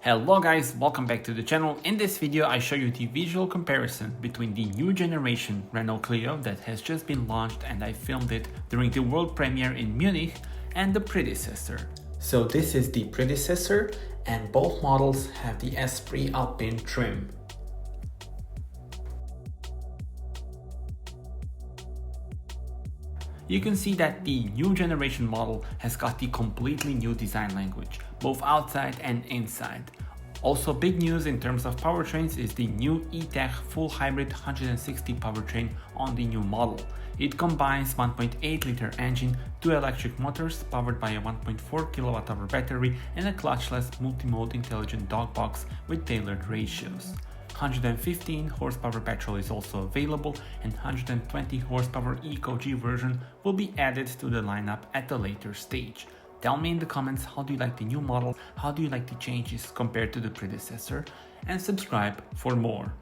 Hello guys, welcome back to the channel. In this video I show you the visual comparison between the new generation Renault Clio that has just been launched and I filmed it during the world premiere in Munich and the predecessor. So this is the predecessor and both models have the Esprit Alpine trim. You can see that the new generation model has got the completely new design language, both outside and inside. Also big news in terms of powertrains is the new E-Tech full hybrid 160 powertrain on the new model. It combines 1.8 liter engine, two electric motors powered by a 1.4 kWh battery and a clutchless multimode intelligent dog box with tailored ratios. 115 horsepower petrol is also available and 120 horsepower Eco-G version will be added to the lineup at a later stage. Tell me in the comments how do you like the new model, how do you like the changes compared to the predecessor, and subscribe for more.